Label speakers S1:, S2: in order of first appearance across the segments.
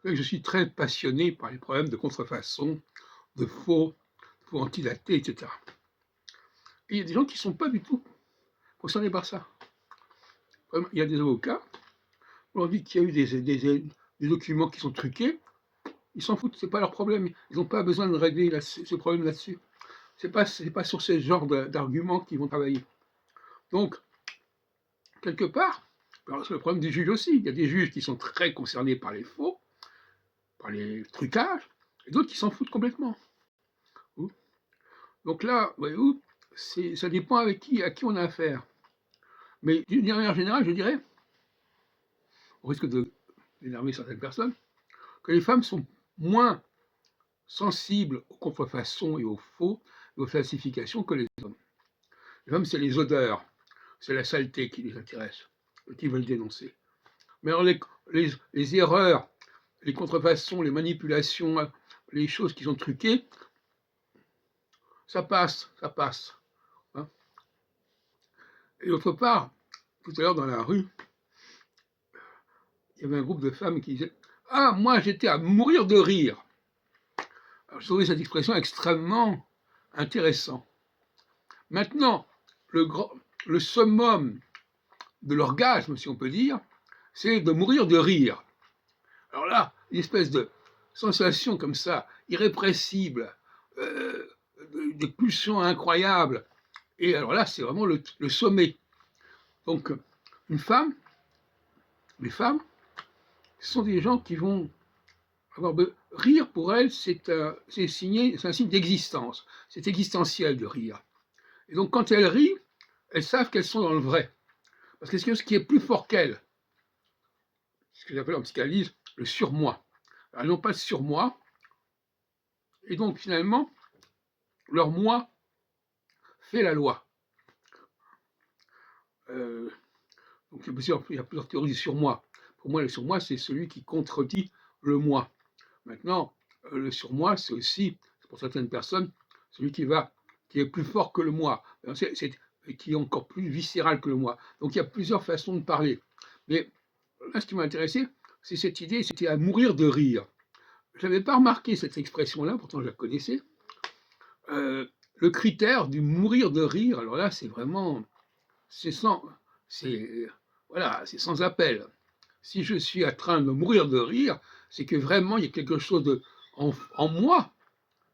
S1: Je suis très passionné par les problèmes de contrefaçon, de faux antidatés, etc. Et il y a des gens qui ne sont pas du tout concernés par ça. Il y a des avocats, on leur dit qu'il y a eu des documents qui sont truqués, ils s'en foutent, c'est pas leur problème, ils n'ont pas besoin de régler ce problème là-dessus. C'est pas sur ce genre d'arguments qu'ils vont travailler. Donc, quelque part, c'est le problème des juges aussi. Il y a des juges qui sont très concernés par les faux, par les trucages, et d'autres qui s'en foutent complètement. Donc là, voyez-vous, ça dépend à qui on a affaire. Mais d'une manière générale, je dirais, au risque d'énerver certaines personnes, que les femmes sont moins sensibles aux contrefaçons et aux faux, et aux falsifications que les hommes. Les hommes, c'est les odeurs, c'est la saleté qui les intéresse, qui veulent dénoncer. Mais alors les erreurs, les contrefaçons, les manipulations, les choses qui sont truquées, ça passe, ça passe. Hein. Et d'autre part, tout à l'heure dans la rue, il y avait un groupe de femmes qui disaient « Ah, moi j'étais à mourir de rire ». Je trouvais cette expression extrêmement intéressante. Maintenant, le summum de l'orgasme, si on peut dire, c'est de mourir de rire. Alors là, une espèce de sensation comme ça, irrépressible, de pulsions incroyables. Et alors là, c'est vraiment le sommet. Donc, les femmes, ce sont des gens qui vont avoir rire pour elles, c'est un signe d'existence. C'est existentiel de rire. Et donc, quand elles rient, elles savent qu'elles sont dans le vrai. Parce que c'est ce qui est plus fort qu'elles. C'est ce que j'appelle en psychanalyse le surmoi. Alors, elles n'ont pas de surmoi. Et donc, finalement, leur moi fait la loi. Donc, il y a plusieurs théories du surmoi. Pour moi, le surmoi, c'est celui qui contredit le moi. Maintenant, le surmoi, c'est aussi, pour certaines personnes, celui qui est plus fort que le moi, qui est encore plus viscéral que le moi. Donc il y a plusieurs façons de parler. Mais là, ce qui m'a intéressé, c'est cette idée, c'était à mourir de rire. Je n'avais pas remarqué cette expression-là, pourtant je la connaissais. Le critère du mourir de rire, alors là, c'est vraiment, voilà, c'est sans appel. Si je suis en train de mourir de rire, c'est que vraiment il y a quelque chose en moi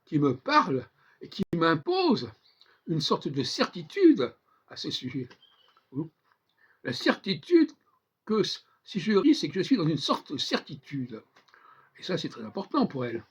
S1: qui me parle et qui m'impose une sorte de certitude à ce sujet. La certitude que si je ris, c'est que je suis dans une sorte de certitude. Et ça, c'est très important pour elle.